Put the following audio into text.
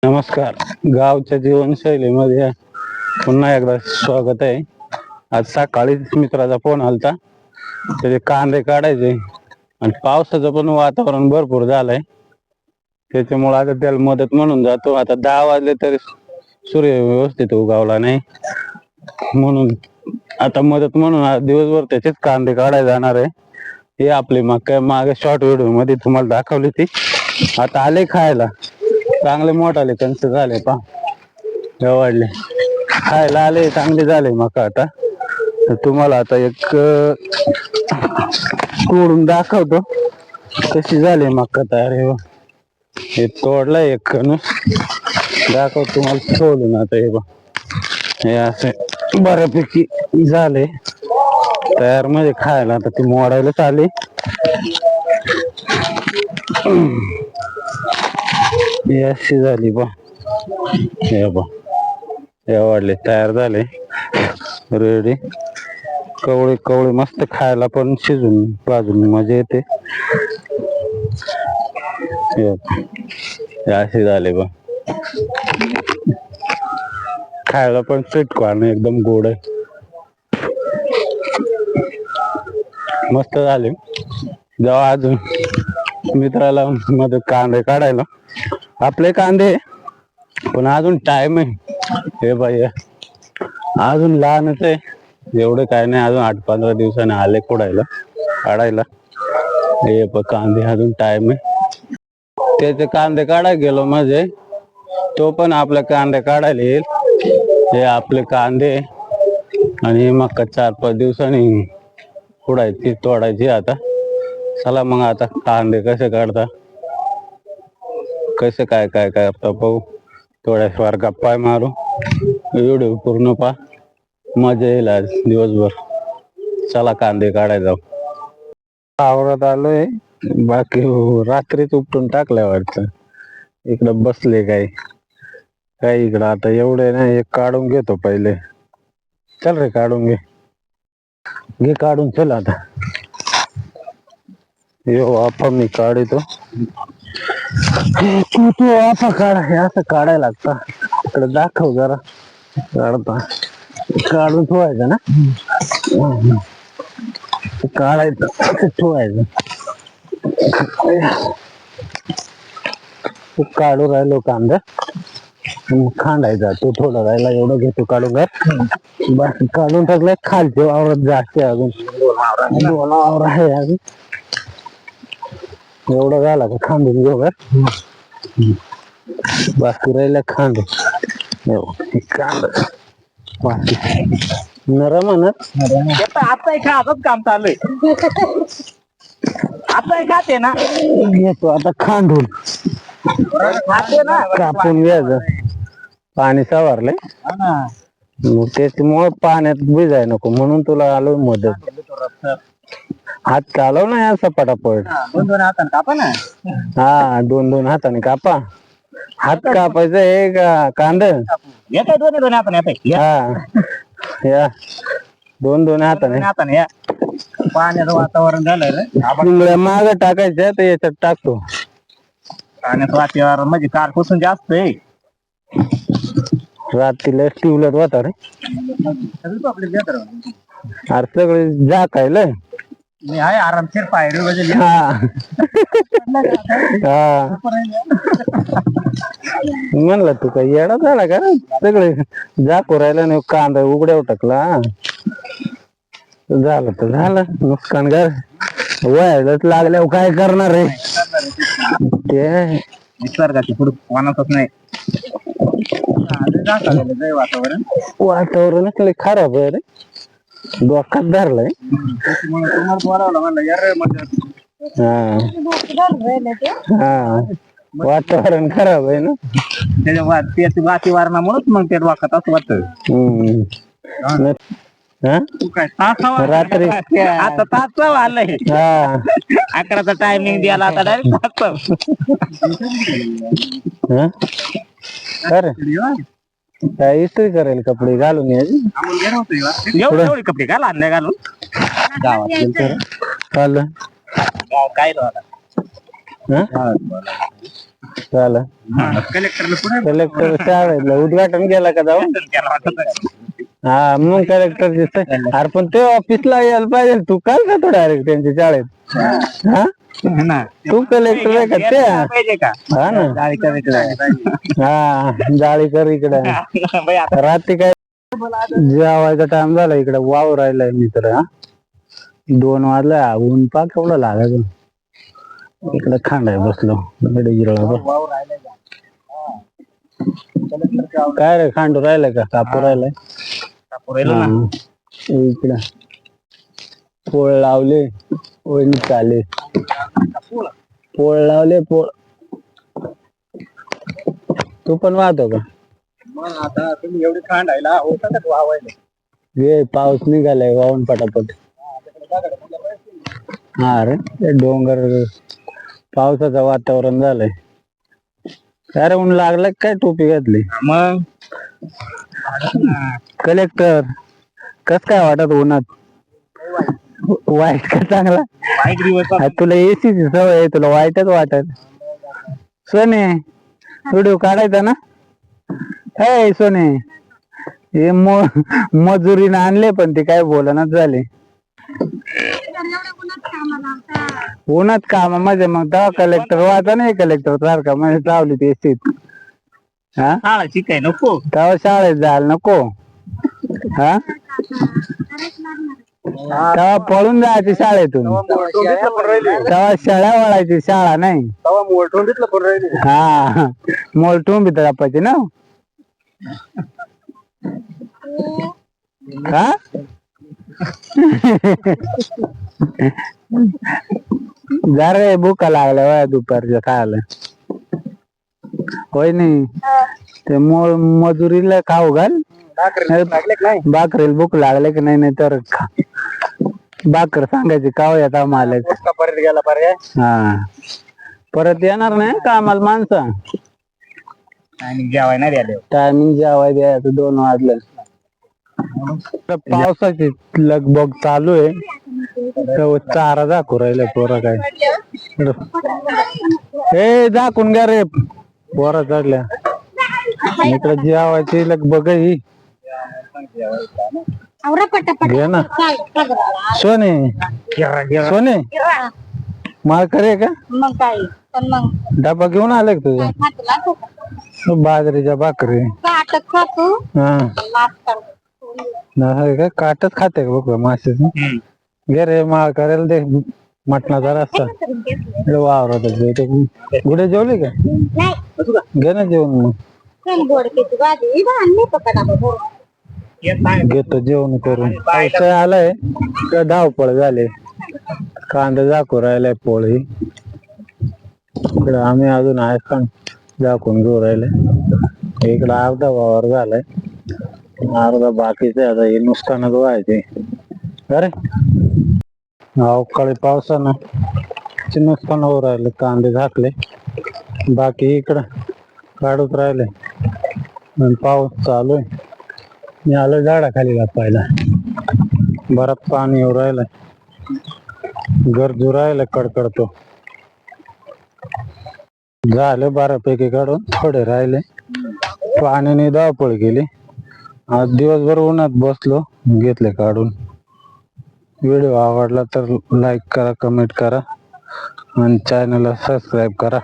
नमस्कार. गावच्या जीवनशैलीमध्ये पुन्हा एकदा स्वागत आहे. आज सकाळीच मित्राचा फोन आलता, त्याचे कांदे काढायचे आणि पावसाचं पण वातावरण भरपूर झालंय, त्याच्यामुळे आता त्याला मदत म्हणून जातो. आता 10 वाजले तरी सूर्य व्यवस्थित उगावला नाही, म्हणून आता मदत म्हणून आज दिवसभर त्याचेच कांदे काढायला जाणार आहे. हे आपली मागे शॉर्ट व्हिडिओ मध्ये तुम्हाला दाखवली ती. आता आले खायला, चांगले मोठाले कंस झाले पा वाढले, खायला आले, चांगले झाले मका. आता तुम्हाला आता एक तोडून दाखवतो कशी झाली मका तयार. हे तोडलाय एक कणूस, दाखवतो तुम्हाला सोडून. आता हे बा, हे असे बऱ्यापैकी झाले तयार मध्ये खायला. आता ती मोडायलाच आली. हे अशी झाली बा, हे बा, हे वाढले तयार झाले रेडी. कवळी कवळी मस्त, खायला पण शिजून बाजून मजा येते. हे असे झाले बा, खायला पण स्वीट एकदम गोड आहे, मस्त झाले. जेव्हा अजून मित्राला मध्ये कांदे काढायला, आपले कांदे पण अजून टाइम आहे. हे बाई अजून लहानच आहे, एवढं काय नाही, अजून 8-15 दिवसाने आले खोडायला काढायला. हे पण कांदे अजून टाइम आहे. त्याचे कांदे काढायला गेलो म्हणजे तो पण आपले कांदे काढायला येईल. हे आपले कांदे आणि मका 4-5 दिवसांनी खुडायची, तोडायची. आता चला मग, आता कांदे कसे काढता, कसे काय काय करता पाहू. थोड्याश्वार गप्पा मारू, व्हिडिओ पूर्ण पा, मजा येईल आज दिवसभर. चला कांदे काढायला जाऊ. आवरात आलोय, बाकी रात्रीच उपटून टाकल्या वाटतं. इकडं बसले काही इकडं. आता एवढे नाही, एक काढून घेतो पहिले. चल रे, काढून घे काढून. चल आता यो आपा मी काढतो. तू आपा काढ, हे असं काढायला लागतं. इकडे दाखव जरा काढता. काढून ठेवायचं ना, काढायचं ठेवायचं. काढू राहिलो कांदा, खांडायचा तो थोडा राहिला, एवढं घेतो काढून घर. बाकी काढून टाकलं. खालचे वावरात जास्त अजून 2 वावर आहे अजून. एवढं झाला का खांदून घेऊ घर. बाकी राहिला खांड, कांद बाकी नरम आता खातच काम चालू आहे. आता खाते ना, घेतो आता खांडून. खाते ना, कापून घ्यायचं. पाणी सवारलंय, मग त्याच्यामुळे पाण्यात भिजाय नको म्हणून तुला आलो मदत. हात चालव ना यार पटापट. 2-2 हाताने कापा ना. हा, 2-2 हाताने कापा. हात कापायचं आहे का कांद? येते 2-2 हाताने येते. हा, या 2-2 हाताने. या पाण्याचं वातावरण झालंय रे. माग टाकायचं तर याच्यात टाकतो. पाण्याचं वातावरण म्हणजे कालपासून जास्त आहे. रात्रीला ट्यूबलाइट होता रे. अरे सगळे झाकायला मी आहे आरामशीर पायरी वगैरे. म्हणलं तू काही येडा झाला का, सगळे झाकू राहिला नाही. कांदा उघड्यावर टाकला, झालं तर झालं, नुकसान काय व्हायलाच लागल्यावर काय करणार आहे ते. निसर्गाची पुढे कोणाचंच नाही. वातावरण खराब आहे रे, डोक्यात धरलंय. हा, वातावरण खराब आहे ना, त्याच्या वातावरणामुळेच मग ते डोक्यात असं वाटतं. रात्री आता तास आलंय. 11चा टायमिंग द्यायला आता डायरेक्ट काय इस्त्री करेल कपडे घालून यायची. एवढे कपडे घाल आणले घालून गावात चाललं काय झालं कलेक्टर शाळेतलं उद्घाटन केलं का जाऊ हा मग कलेक्टर दिसतंय अरे पण ते ऑफिसला यायला पाहिजे तू काल जातो डायरेक्ट त्यांच्या शाळेत हा तू कलेक्टर आहे का ते हा ना हा जाळीकर इकडे रात्री काय जेवायचा टाइम झाला इकडे वाव राहिलाय मित्र हा 2 वाजला ऊन पाक केवढं लागायचं इकडे खांडाय बसलो काय रे खांडू राहिलाय का कापू राहिलाय इकडं पोळ लावले वहिनी चाले पोळ लावले पोळ तू पण वाहतो का आता तुम्ही एवढी खांडायला वावायला ये पाऊस निघालाय वाहून पटापट हा रे ते डोंगर पावसाचं वातावरण झालंय अरे ऊन लागलं काय टोपी घातली मग कलेक्टर कस काय वाटत उन्हात वाईट का चांगला वाईट दिवस तुला एसीची सवय आहे तुला वाईटच वाटत सोने व्हिडिओ काढायचा ना हे सोने हे मजुरीने आणले पण ते काय बोलनाच झाले उन्हात काम म्हणजे मग तेव्हा कलेक्टर वाचा नाही कलेक्टर सारखा म्हणजे लावली ती एसीत हा शिकाय नको तेव्हा शाळेत जायला नको हा तेव्हा पळून जायची शाळेतून तेव्हा शाळा वळायची शाळा नाही हा मोलटून भीतर जपायची ना हा जा रे भूका लागल्या वया दुपारच्या खायला होय नाही ते मजुरीला खाऊ घाल भाकरीला भूक लागले की नाही तर भाकर सांगायची खाऊ येत आम्हाला गेला पर्याय हा परत येणार नाही कामाला माणसं आणि जेवाय नाही द्याले टायमिंग जेवाय द्यायचं 2 वाजले पावसाची लगबग चालू आहे चारा दाखवू राहिले पोरं काय हे दाखवून घ्या रे पोरं चढल्या इकडे जेवायची लगबग ही घे ना सोने सोने माल करे का मग काय पण मग डबा घेऊन आले का तुझ्या बाजरीच्या भाकरी हा का काटच खाते का बघ मासे घे रे माळ करेल दे मटणाचा रस्ता वावरात गुडे जेवली का घे ना जेवण मग घेतो जेवण करून पावसाळा आलाय का धावपळ झाले कांदा दाखवू राहिलाय पोळी इकडे आम्ही अजून आहे का दाखवून घेऊ राहिले इकडं अर्धा वावर झालाय अर्धा बाकीच आता हे नुकसानच व्हायचे अरे अवकाळी पावसानं नुकसान होऊ राहिले कांदे झाकले बाकी इकडं काढूत राहिले पाऊस चालू आहे मी आलो झाडाखाली लपायला बराच पाणी येऊ राहिलंय गरजू राहिलं कडकडतो झाले बऱ्यापैकी काढून थोडे राहिले पाण्याने धावपळ गेली आज दिवसभर उन्हात बसलो घेतले काढून व्हिडिओ आवडला तर लाईक करा कमेंट करा आणि चॅनलला सबस्क्राईब करा